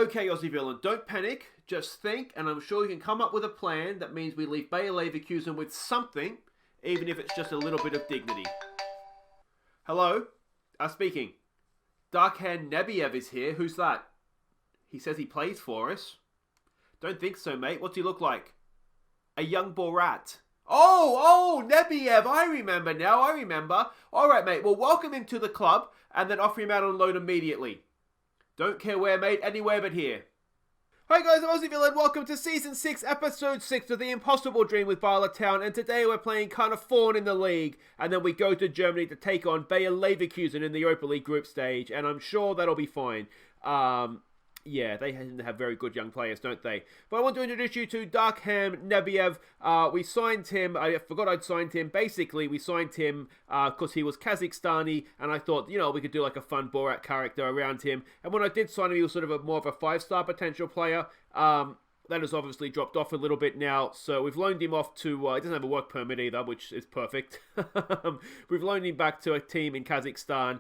Okay, Aussie villain, don't panic, just think, and I'm sure you can come up with a plan that means we leave Bayer Leverkusen with something, even if it's just a little bit of dignity. Hello? Speaking. Darkhan Nebiev is here. Who's that? He says he plays for us. Don't think so, mate. What's he look like? A young Borat. Oh, Nebiev. I remember now. All right, mate. Well, welcome him to the club and then offer him out on loan immediately. Don't care where, mate. Anywhere but here. Hi guys, I'm Aussie Villain. Welcome to Season 6, Episode 6 of The Impossible Dream with Bala Town. And today we're playing Caernarfon in the league. And then we go to Germany to take on Bayer Leverkusen in the Europa League group stage. And I'm sure that'll be fine. Yeah, they have very good young players, don't they? But I want to introduce you to Darkhan Nebiev. We signed him. I forgot I'd signed him. Basically, we signed him because he was Kazakhstani, and I thought, you know, we could do like a fun Borat character around him. And when I did sign him, he was sort of more of a 5-star potential player. That has obviously dropped off a little bit now, so we've loaned him off to, he doesn't have a work permit either, which is perfect. We've loaned him back to a team in Kazakhstan.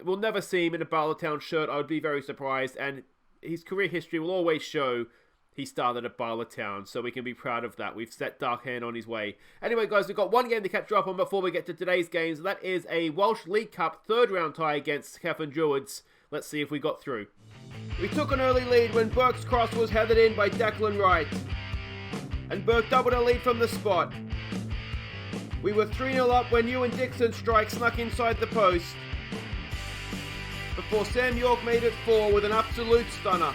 We'll never see him in a Bala Town shirt. I would be very surprised, and his career history will always show he started at Bala Town, so we can be proud of that. We've set Darkhan on his way. Anyway, guys, we've got one game to catch up on before we get to today's games. That is a Welsh League Cup third-round tie against Caernarfon. Let's see if we got through. We took an early lead when Burke's cross was headed in by Declan Wright. And Burke doubled a lead from the spot. We were 3-0 up when Ewan Dixon's strike snuck inside the post, before Sam York made it 4 with an absolute stunner.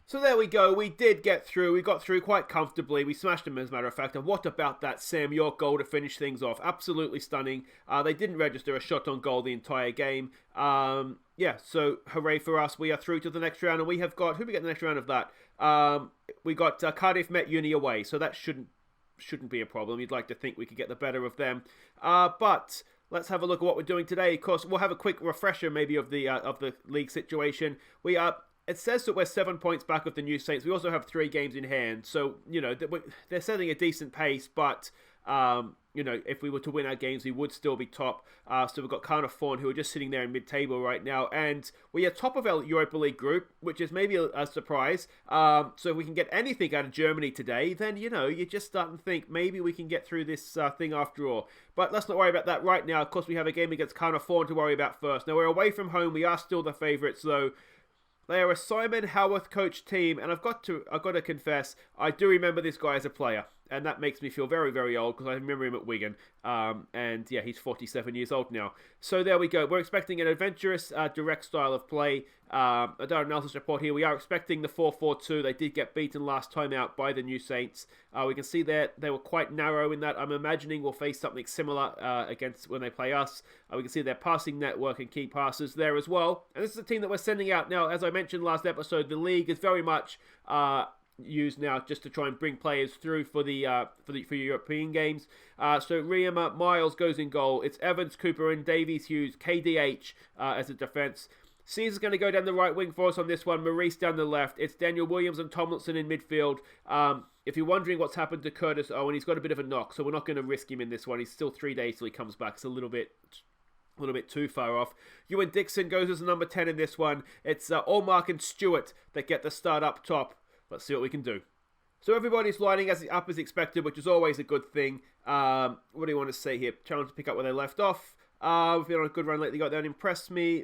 So there we go, we did get through. We got through quite comfortably. We smashed them, as a matter of fact. And what about that Sam York goal to finish things off? Absolutely stunning. They didn't register a shot on goal the entire game. Yeah, so hooray for us. We are through to the next round. And we have got, who we get the next round of that? We got Cardiff Met Uni away. So that shouldn't be a problem. You'd like to think we could get the better of them. But let's have a look at what we're doing today. Of course, we'll have a quick refresher maybe of the league situation. It says that we're 7 points back of the New Saints. We also have 3 games in hand. So, you know, they're setting a decent pace. But, you know, if we were to win our games, we would still be top. So we've got Caernarfon, who are just sitting there in mid-table right now. And we are top of our Europa League group, which is maybe a surprise. So if we can get anything out of Germany today, then, you know, you just start and think maybe we can get through this thing after all. But let's not worry about that right now. Of course, we have a game against Caernarfon to worry about first. Now, we're away from home. We are still the favourites, though. They are a Simon Howarth coach team, and I've got to confess, I do remember this guy as a player, and that makes me feel very, very old because I remember him at Wigan. And yeah, he's 47 years old now. So there we go. We're expecting an adventurous, direct style of play. A data analysis report here. We are expecting the 4-4-2. They did get beaten last time out by the New Saints. We can see that they were quite narrow in that. I'm imagining we'll face something similar against when they play us. We can see their passing network and key passes there as well. And this is a team that we're sending out now. As I mentioned last episode, the league is very much used now just to try and bring players through for European games. So Riemer, Miles goes in goal. It's Evans, Cooper, and Davies, Hughes, KDH as a defence. Caesar's going to go down the right wing for us on this one. Maurice down the left. It's Daniel Williams and Tomlinson in midfield. If you're wondering what's happened to Curtis Owen, he's got a bit of a knock, so we're not going to risk him in this one. He's still 3 days till he comes back. It's a little bit too far off. Ewan Dixon goes as number 10 in this one. It's Allmark and Stewart that get the start up top. Let's see what we can do. So everybody's lining up as expected, which is always a good thing. What do you want to say here? Challenge to pick up where they left off. We've been on a good run lately. Got that impressed me.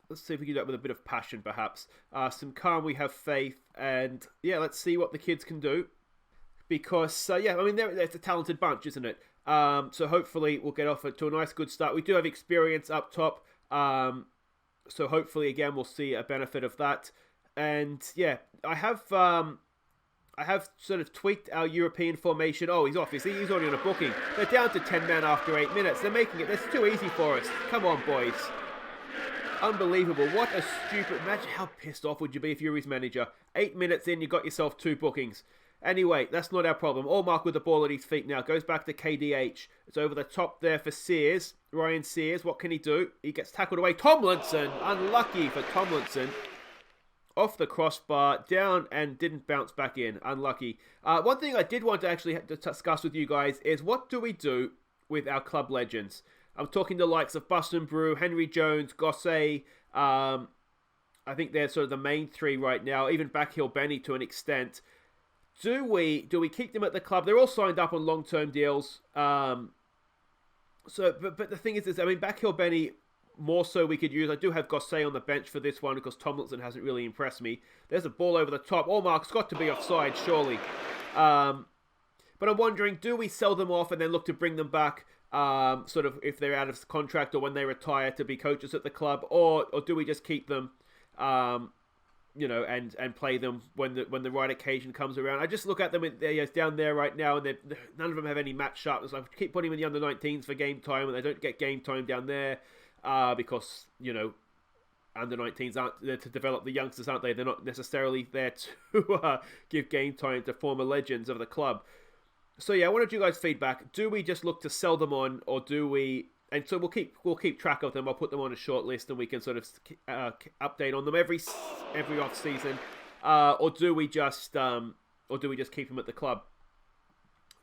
Let's see if we can do that with a bit of passion, perhaps. Some calm, we have faith. And yeah, let's see what the kids can do. Because, yeah, I mean, it's a talented bunch, isn't it? So hopefully we'll get off to a nice, good start. We do have experience up top. So hopefully, again, we'll see a benefit of that. And yeah, I have sort of tweaked our European formation. Oh, he's off. He's already on a booking. They're down to 10 men after 8 minutes. They're making it. That's too easy for us. Come on, boys. Unbelievable. What a stupid... Imagine how pissed off would you be if you were his manager. 8 minutes in, you got yourself 2 bookings. Anyway, that's not our problem. Allmark with the ball at his feet now. Goes back to KDH. It's over the top there for Sears. Ryan Sears, what can he do? He gets tackled away. Tomlinson! Unlucky for Tomlinson. Off the crossbar, down, and didn't bounce back in. Unlucky. One thing I did want to actually discuss with you guys is what do we do with our club legends? I'm talking the likes of Buston Brew, Henry Jones, Gosset. I think they're sort of the main three right now. Even Backhill Benny to an extent. Do we keep them at the club? They're all signed up on long-term deals. But the thing is, I mean, Backhill Benny, more so we could use. I do have Gosset on the bench for this one because Tomlinson hasn't really impressed me. There's a ball over the top. Allmark's got to be offside, surely. But I'm wondering, do we sell them off and then look to bring them back, sort of if they're out of contract or when they retire to be coaches at the club, or do we just keep them, and play them when the right occasion comes around? I just look at them down there right now, and none of them have any match sharpness. I keep putting them in the under-19s for game time, and they don't get game time down there because under-19s aren't there to develop the youngsters, aren't they? They're not necessarily there to give game time to former legends of the club. So yeah, I wanted you guys' feedback. Do we just look to sell them on, or do we? And so we'll keep track of them. I'll put them on a short list, and we can sort of update on them every off season, or do we just keep them at the club?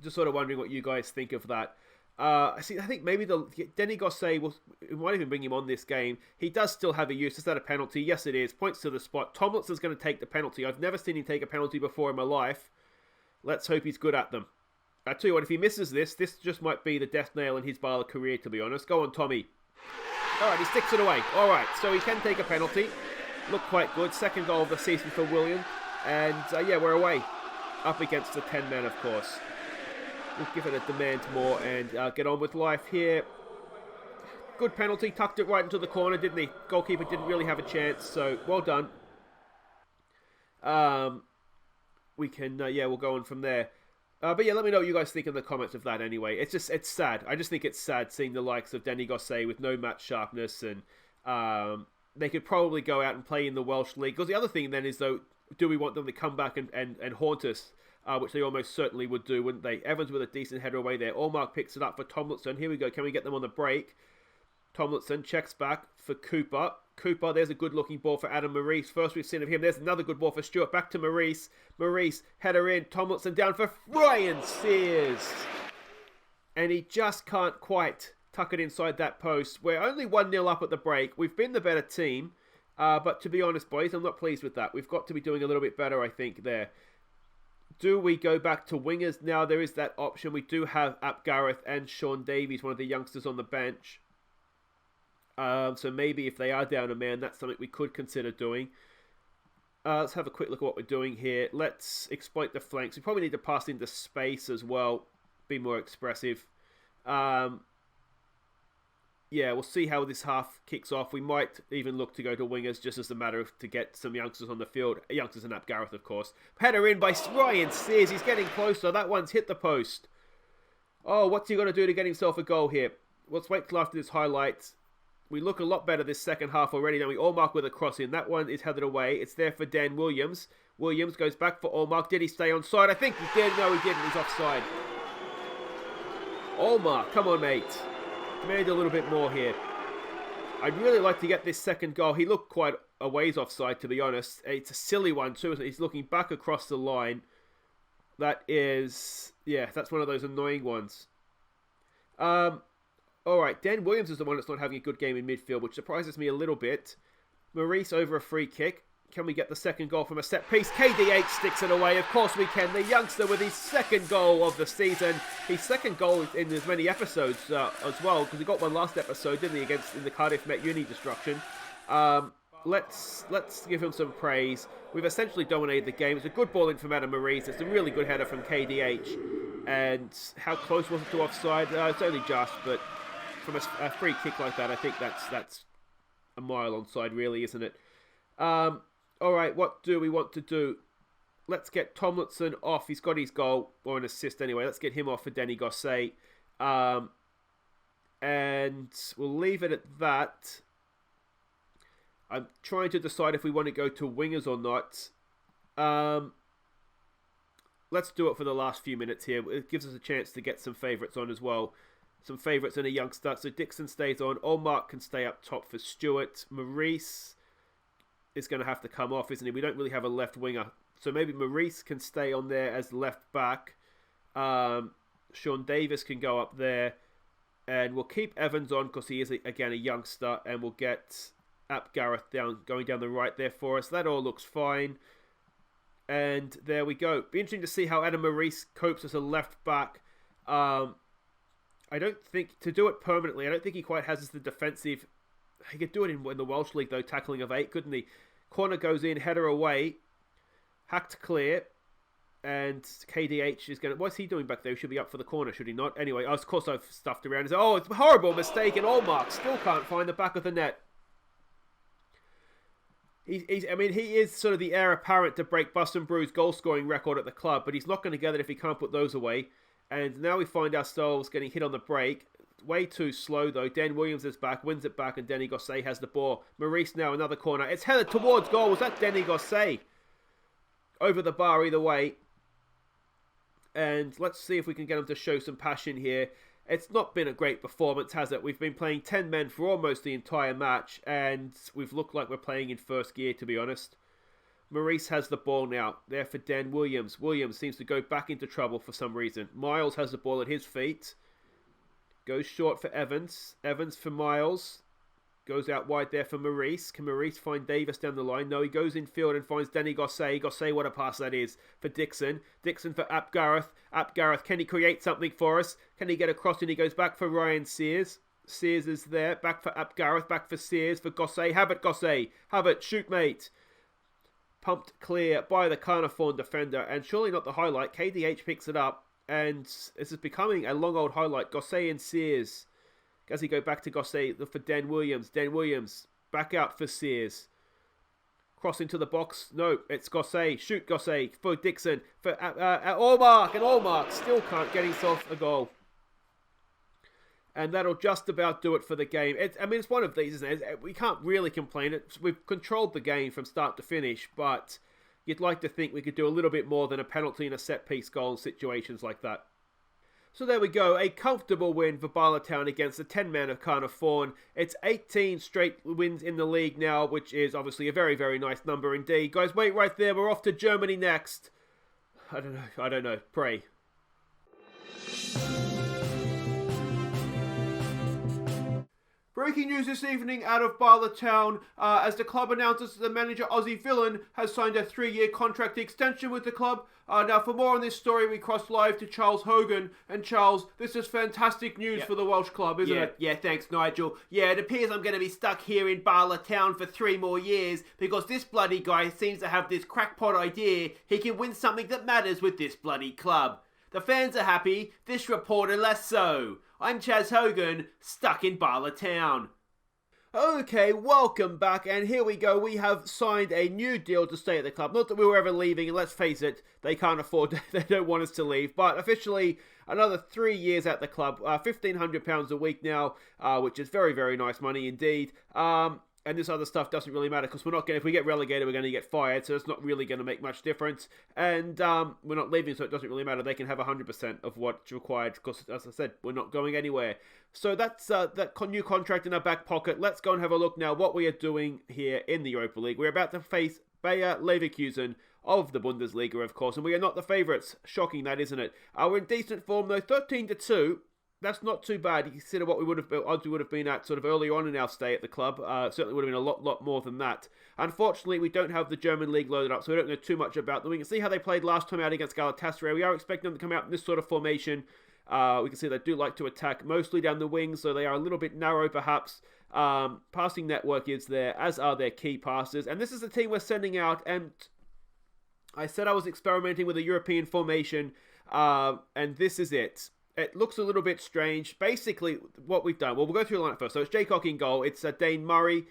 Just sort of wondering what you guys think of that. I think maybe Denny Gosset we might even bring him on this game. He does still have a use. Is that a penalty? Yes, it is. Points to the spot. Tomlinson's going to take the penalty. I've never seen him take a penalty before in my life. Let's hope he's good at them. I tell you what, if he misses this just might be the death nail in his Bala career, to be honest. Go on, Tommy. All right, he sticks it away. All right, so he can take a penalty. Looked quite good. Second goal of the season for William. And, we're away. Up against the 10 men, of course. We'll give it a demand more and get on with life here. Good penalty. Tucked it right into the corner, didn't he? Goalkeeper didn't really have a chance, so well done. We can, we'll go on from there. But yeah, let me know what you guys think in the comments of that anyway. It's sad. I just think it's sad seeing the likes of Denny Gosset with no match sharpness, and they could probably go out and play in the Welsh League. Because the other thing then is, though, do we want them to come back and haunt us? Which they almost certainly would do, wouldn't they? Evans with a decent header away there. Allmark picks it up for Tomlinson. Here we go. Can we get them on the break? Tomlinson checks back for Cooper. Cooper, there's a good-looking ball for Adam Maurice. First we've seen of him. There's another good ball for Stewart. Back to Maurice. Maurice, header in. Tomlinson down for Ryan Sears. And he just can't quite tuck it inside that post. We're only 1-0 up at the break. We've been the better team. But to be honest, boys, I'm not pleased with that. We've got to be doing a little bit better, I think, there. Do we go back to wingers? Now, there is that option. We do have Ap Gareth and Sean Davies, one of the youngsters on the bench. So maybe if they are down a man, that's something we could consider doing. Let's have a quick look at what we're doing here. Let's exploit the flanks. We probably need to pass into space as well. Be more expressive. We'll see how this half kicks off. We might even look to go to wingers just as a matter of to get some youngsters on the field. Youngsters and Ap Gareth, of course. Header in by Ryan Sears. He's getting closer. That one's hit the post. Oh, what's he going to do to get himself a goal here? Let's wait till after this highlights. We look a lot better this second half already. Now we Allmark with a cross in. That one is headed away. It's there for Dan Williams. Williams goes back for Allmark. Did he stay onside? I think he did. No, he didn't. He's offside. Allmark, come on, mate. Demand a little bit more here. I'd really like to get this second goal. He looked quite a ways offside, to be honest. It's a silly one, too, isn't it? He's looking back across the line. That is... that's one of those annoying ones. Alright, Dan Williams is the one that's not having a good game in midfield, which surprises me a little bit. Maurice over a free kick. Can we get the second goal from a set piece? KDH sticks it away. Of course we can. The youngster with his second goal of the season. His second goal in as many episodes as well, because he got one last episode, didn't he, in the Cardiff Met Uni destruction. Let's give him some praise. We've essentially dominated the game. It's a good ball in from Adam Maurice. It's a really good header from KDH. And how close was it to offside? It's only just, but from a free kick like that, I think that's a mile onside, really, isn't it? Alright, what do we want to do? Let's get Tomlinson off. He's got his goal, or an assist anyway. Let's get him off for Denny Gosset. And we'll leave it at that. I'm trying to decide if we want to go to wingers or not. Let's do it for the last few minutes here. It gives us a chance to get some favourites on as well. Some favourites and a youngster. So Dixon stays on. Allmark can stay up top for Stewart. Maurice is going to have to come off, isn't he? We don't really have a left winger. So maybe Maurice can stay on there as left back. Sean Davis can go up there. And we'll keep Evans on because he is, again, a youngster. And we'll get Ap Gareth going down the right there for us. That all looks fine. And there we go. Be interesting to see how Adam Maurice copes as a left back. I don't think, to do it permanently, I don't think he quite has the defensive. He could do it in the Welsh League, though, tackling of 8, couldn't he? Corner goes in, header away. Hacked clear. And KDH is going to... What's he doing back there? He should be up for the corner, should he not? Anyway, of course I've stuffed around. It's a horrible mistake, and Allmark still can't find the back of the net. He is sort of the heir apparent to break Bust and Brew's goal-scoring record at the club, but he's not going to get it if he can't put those away. And now we find ourselves getting hit on the break. Way too slow, though. Dan Williams is back, wins it back, and Denny Gosset has the ball. Maurice now, another corner. It's headed towards goal. Was that Denny Gosset? Over the bar either way. And let's see if we can get him to show some passion here. It's not been a great performance, has it? We've been playing 10 men for almost the entire match, and we've looked like we're playing in first gear, to be honest. Maurice has the ball now. There for Dan Williams. Williams seems to go back into trouble for some reason. Miles has the ball at his feet. Goes short for Evans. Evans for Miles. Goes out wide there for Maurice. Can Maurice find Davis down the line? No, he goes in field and finds Denny Gosset. Gosset, what a pass that is for Dixon. Dixon for Ap Gareth. Ap Gareth, can he create something for us? Can he get across? And he goes back for Ryan Sears. Sears is there. Back for Ap Gareth. Back for Sears. For Gosset. Have it, Gosset. Have it. Shoot, mate. Pumped clear by the Caernarfon defender. And surely not the highlight. KDH picks it up. And this is becoming a long old highlight. Gosset and Sears. As he go back to Gosset for Dan Williams. Dan Williams back out for Sears. Cross into the box. No, it's Gosset. Shoot Gosset for Dixon. For Allmark. And Allmark still can't get himself a goal. And that'll just about do it for the game. It's one of these, isn't it? We can't really complain. We've controlled the game from start to finish. But you'd like to think we could do a little bit more than a penalty and a set-piece goal in situations like that. So there we go, a comfortable win for Bala Town against the 10-man of Caernarfon. It's 18 straight wins in the league now, which is obviously a very, very nice number indeed. Guys, wait right there, we're off to Germany next. I don't know, pray. Breaking news this evening out of Bala Town as the club announces that the manager Aussie Villain has signed a 3-year contract extension with the club. Now for more on this story we cross live to Charles Hogan. And Charles, this is fantastic news for the Welsh club, isn't it? Yeah, thanks Nigel. Yeah, it appears I'm going to be stuck here in Bala Town for 3 more years because this bloody guy seems to have this crackpot idea he can win something that matters with this bloody club. The fans are happy, this reporter less so. I'm Chaz Hogan, stuck in Bala Town. Okay, welcome back, and here we go. We have signed a new deal to stay at the club. Not that we were ever leaving, and let's face it, they can't afford, they don't want us to leave. But officially, another 3 years at the club, £1,500 a week now, which is very, very nice money indeed. And this other stuff doesn't really matter because if we get relegated, we're going to get fired. So it's not really going to make much difference. And we're not leaving, so it doesn't really matter. They can have 100% of what's required because, as I said, we're not going anywhere. So that's that new contract in our back pocket. Let's go and have a look now what we are doing here in the Europa League. We're about to face Bayer Leverkusen of the Bundesliga, of course. And we are not the favourites. Shocking that, isn't it? We're in decent form, though. 13-2. That's not too bad. You consider what odds we would have been at sort of early on in our stay at the club. Certainly would have been a lot more than that. Unfortunately, we don't have the German league loaded up, so we don't know too much about them. We can see how they played last time out against Galatasaray. We are expecting them to come out in this sort of formation. We can see they do like to attack mostly down the wings, so they are a little bit narrow perhaps. Passing network is there, as are their key passers. And this is the team we're sending out. And I said I was experimenting with a European formation, and this is it. It looks a little bit strange. Basically, what we've done... Well, we'll go through the lineup first. So it's Jaycock in goal. It's Dane Murray.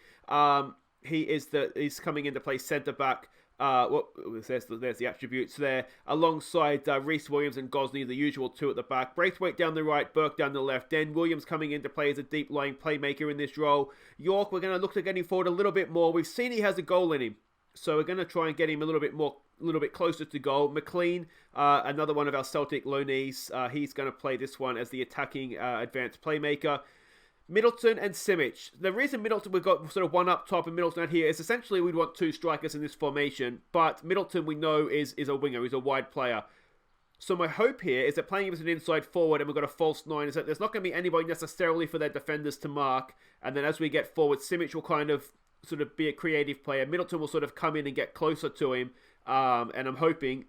He's coming in to play centre-back. There's the attributes there. Alongside Reece Williams and Gosney, the usual two at the back. Braithwaite down the right, Burke down the left. Dan Williams coming in to play as a deep-lying playmaker in this role. York, we're going to look to get him forward a little bit more. We've seen he has a goal in him. So we're going to try and get him a little bit closer to goal. McLean, another one of our Celtic loanees. He's going to play this one as the attacking advanced playmaker. Middleton and Simic. The reason Middleton, we've got sort of one up top and Middleton out here is essentially we'd want 2 strikers in this formation. But Middleton we know is a winger. He's a wide player. So my hope here is that playing him as an inside forward and we've got a false 9 is that there's not going to be anybody necessarily for their defenders to mark. And then as we get forward, Simic will kind of sort of be a creative player. Middleton will sort of come in and get closer to him. And I'm hoping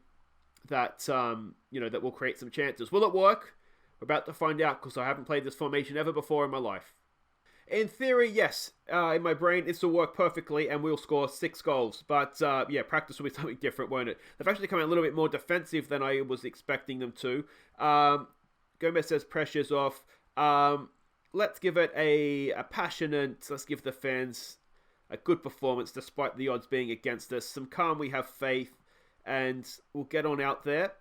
that, that will create some chances. Will it work? We're about to find out because I haven't played this formation ever before in my life. In theory, yes. In my brain, this will work perfectly and we'll score 6 goals. But, practice will be something different, won't it? They've actually come out a little bit more defensive than I was expecting them to. Gomez says pressure's off. Let's give it a passionate, let's give the fans a good performance despite the odds being against us. Some calm, we have faith, and we'll get on out there.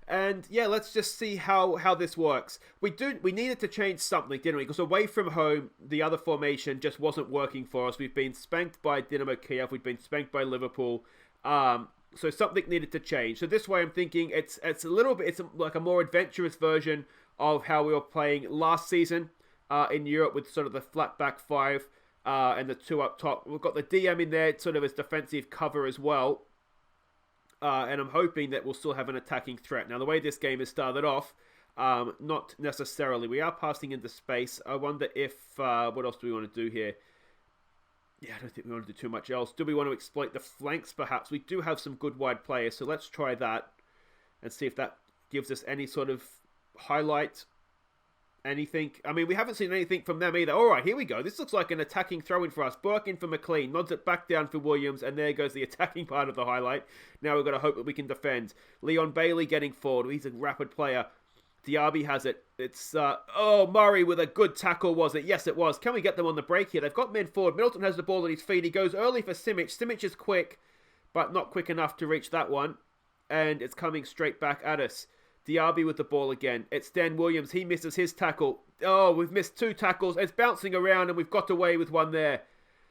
And yeah, let's just see how this works. We needed to change something, didn't we? Because away from home, the other formation just wasn't working for us. We've been spanked by Dynamo Kiev. We've been spanked by Liverpool. So something needed to change. So this way, I'm thinking it's like a more adventurous version of how we were playing last season in Europe with sort of the flat back 5 and the 2 up top. We've got the DM in there, sort of as defensive cover as well. And I'm hoping that we'll still have an attacking threat. Now, the way this game has started off, not necessarily. We are passing into space. I wonder if... what else do we want to do here? Yeah, I don't think we want to do too much else. Do we want to exploit the flanks, perhaps? We do have some good wide players, so let's try that and see if that gives us any sort of highlight. Anything. I mean, we haven't seen anything from them either. All right, here we go. This looks like an attacking throw-in for us. Burke in for McLean. Nods it back down for Williams. And there goes the attacking part of the highlight. Now we've got to hope that we can defend. Leon Bailey getting forward. He's a rapid player. Diaby has it. It's, Murray with a good tackle, was it? Yes, it was. Can we get them on the break here? They've got men forward. Middleton has the ball at his feet. He goes early for Simic. Simic is quick, but not quick enough to reach that one. And it's coming straight back at us. Diaby with the ball again. It's Dan Williams. He misses his tackle. Oh, we've missed 2 tackles. It's bouncing around and we've got away with one there.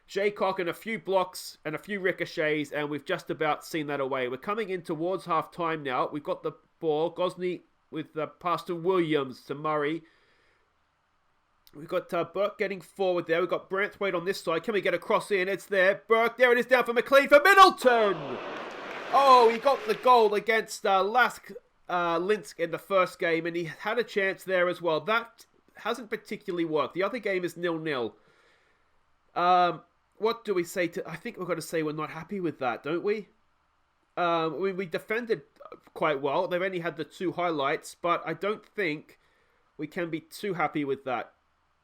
Jaycock and a few blocks and a few ricochets and we've just about seen that away. We're coming in towards half time now. We've got the ball. Gosney with the pass to Williams to Murray. We've got Burke getting forward there. We've got Branthwaite on this side. Can we get a cross in? It's there. Burke. There it is down for McLean for Middleton. Oh, he got the goal against Lask. Linsk in the first game, and he had a chance there as well. That hasn't particularly worked. The other game is 0-0. What do we say to... I think we've got to say we're not happy with that, don't we? We defended quite well. They've only had the 2 highlights, but I don't think we can be too happy with that.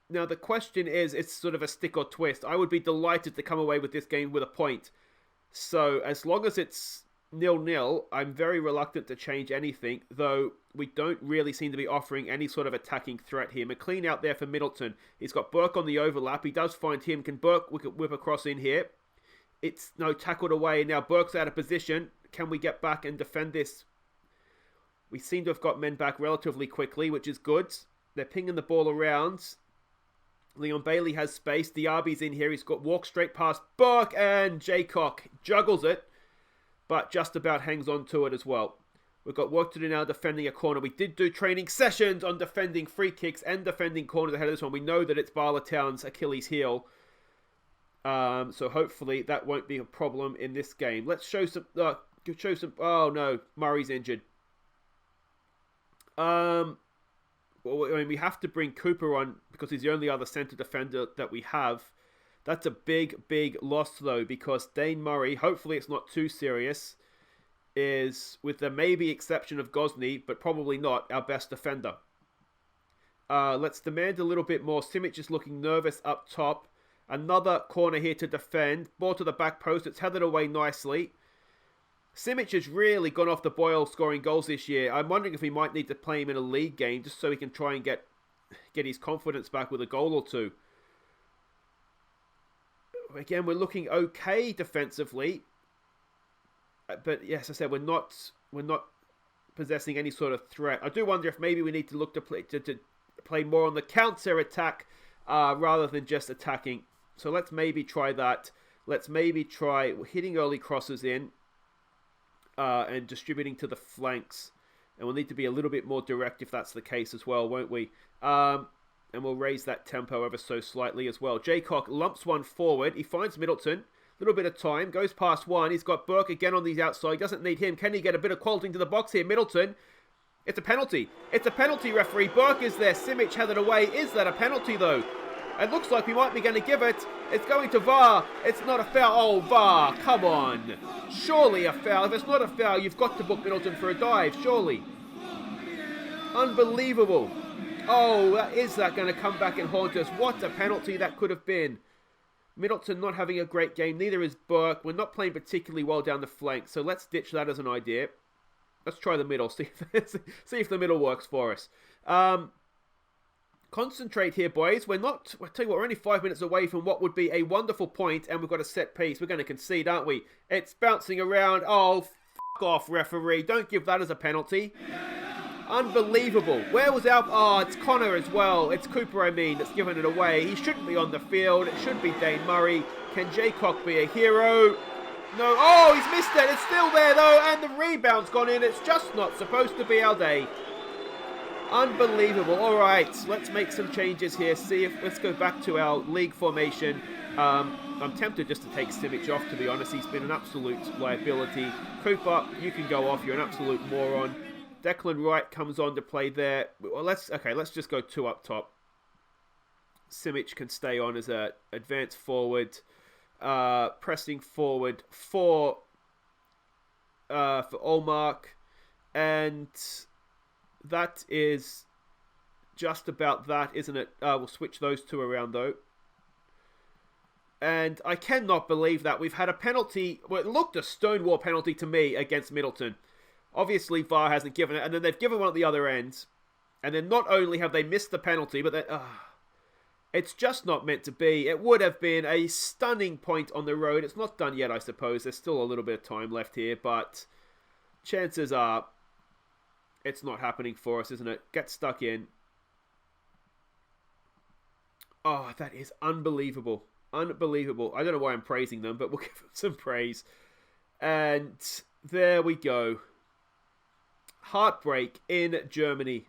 Now, the question is, it's sort of a stick or twist. I would be delighted to come away with this game with a point. So, as long as it's 0-0, I'm very reluctant to change anything, though we don't really seem to be offering any sort of attacking threat here. McLean out there for Middleton. He's got Burke on the overlap. He does find him. Can Burke whip across in here? It's tackled away. Now Burke's out of position. Can we get back and defend this? We seem to have got men back relatively quickly, which is good. They're pinging the ball around. Leon Bailey has space. Diaby's in here. He's got walk straight past Burke, and Jaycock juggles it, but just about hangs on to it as well. We've got work to do now defending a corner. We did do training sessions on defending free kicks and defending corners ahead of this one. We know that it's Bala Town's Achilles heel. So hopefully that won't be a problem in this game. Let's show some... oh no, Murray's injured. We have to bring Cooper on because he's the only other centre defender that we have. That's a big, big loss, though, because Dane Murray, hopefully it's not too serious, is, with the maybe exception of Gosney, but probably not, our best defender. Let's demand a little bit more. Simic is looking nervous up top. Another corner here to defend. Ball to the back post. It's headed away nicely. Simic has really gone off the boil scoring goals this year. I'm wondering if we might need to play him in a league game just so he can try and get his confidence back with a goal or 2. Again, we're looking okay defensively, but yes, I said we're not possessing any sort of threat. I do wonder if maybe we need to look to play more on the counter attack rather than just attacking. So let's maybe try that. Let's maybe try hitting early crosses in and distributing to the flanks. And we'll need to be a little bit more direct if that's the case as well, won't we? And we'll raise that tempo ever so slightly as well. Jaycock lumps one forward. He finds Middleton. Little bit of time. Goes past one. He's got Burke again on the outside. Doesn't need him. Can he get a bit of quality into the box here? Middleton. It's a penalty. It's a penalty, referee. Burke is there. Simic had it away. Is that a penalty, though? It looks like we might be going to give it. It's going to VAR. It's not a foul. Oh, VAR. Come on. Surely a foul. If it's not a foul, you've got to book Middleton for a dive. Surely. Unbelievable. Oh, is that going to come back and haunt us? What a penalty that could have been. Middleton not having a great game. Neither is Burke. We're not playing particularly well down the flank. So let's ditch that as an idea. Let's try the middle. See if the middle works for us. Concentrate here, boys. We're not... I'll tell you what, we're only 5 minutes away from what would be a wonderful point, and we've got a set piece. We're going to concede, aren't we? It's bouncing around. Oh, f*** off, referee. Don't give that as a penalty. Unbelievable. Where was our... Oh, it's Connor as well. It's Cooper, I mean, that's given it away. He shouldn't be on the field. It should be Dane Murray. Can Jaycock be a hero? No. Oh, he's missed it. It's still there, though, and the rebound's gone in. It's just not supposed to be our day. Unbelievable. All right, let's make some changes here. Let's go back to our league formation. I'm tempted just to take Simic off, to be honest. He's been an absolute liability. Cooper, you can go off. You're an absolute moron. Declan Wright comes on to play there. Well, let's just go 2 up top. Simic can stay on as a advanced forward, pressing forward for Olmark, and that is just about that, isn't it? We'll switch those two around, though. And I cannot believe that we've had a penalty. Well, it looked a stonewall penalty to me against Middleton. Obviously, VAR hasn't given it, and then they've given one at the other end. And then not only have they missed the penalty, but it's just not meant to be. It would have been a stunning point on the road. It's not done yet, I suppose. There's still a little bit of time left here, but chances are it's not happening for us, isn't it? Get stuck in. Oh, that is unbelievable. Unbelievable. I don't know why I'm praising them, but we'll give them some praise. And there we go. Heartbreak in Germany.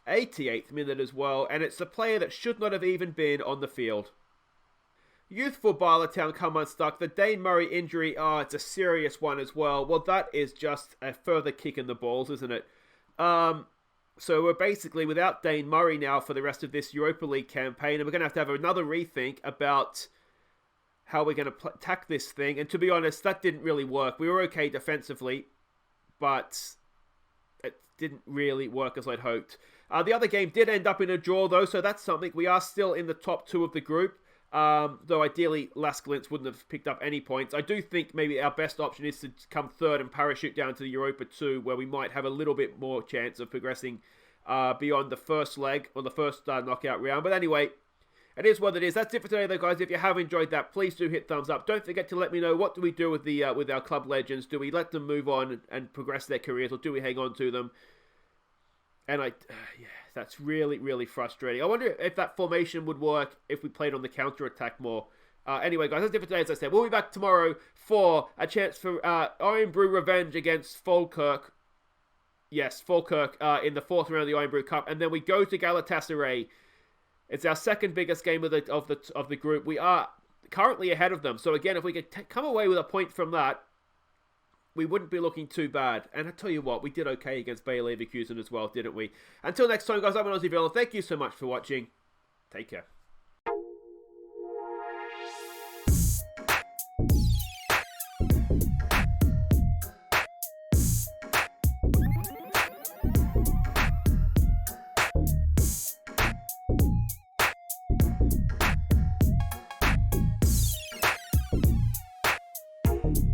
88th minute as well, and it's a player that should not have even been on the field. Youthful Bala Town come unstuck. The Dane Murray injury, it's a serious one as well. Well, that is just a further kick in the balls, isn't it? So we're basically without Dane Murray now for the rest of this Europa League campaign, and we're going to have another rethink about how we're going to attack this thing. And to be honest, that didn't really work. We were okay defensively, but it didn't really work as I'd hoped. The other game did end up in a draw, though, so that's something. We are still in the top 2 of the group, though ideally Las Glints wouldn't have picked up any points. I do think maybe our best option is to come third and parachute down to the Europa 2, where we might have a little bit more chance of progressing beyond the first leg, or the first knockout round. But anyway, it is what it is. That's it for today, though, guys. If you have enjoyed that, please do hit thumbs up. Don't forget to let me know, what do we do with the with our club legends? Do we let them move on and progress their careers, or do we hang on to them? And yeah, that's really, really frustrating. I wonder if that formation would work if we played on the counter-attack more. Anyway, guys, that's it for today, as I said. We'll be back tomorrow for a chance for Iron Brew revenge against Falkirk. Yes, Falkirk in the 4th round of the Iron Brew Cup. And then we go to Galatasaray. It's our second biggest game of the group. We are currently ahead of them. So again, if we could come away with a point from that, we wouldn't be looking too bad. And I tell you what, we did okay against Bayer Leverkusen as well, didn't we? Until next time, guys, I'm an Aussie Villain. Thank you so much for watching. Take care.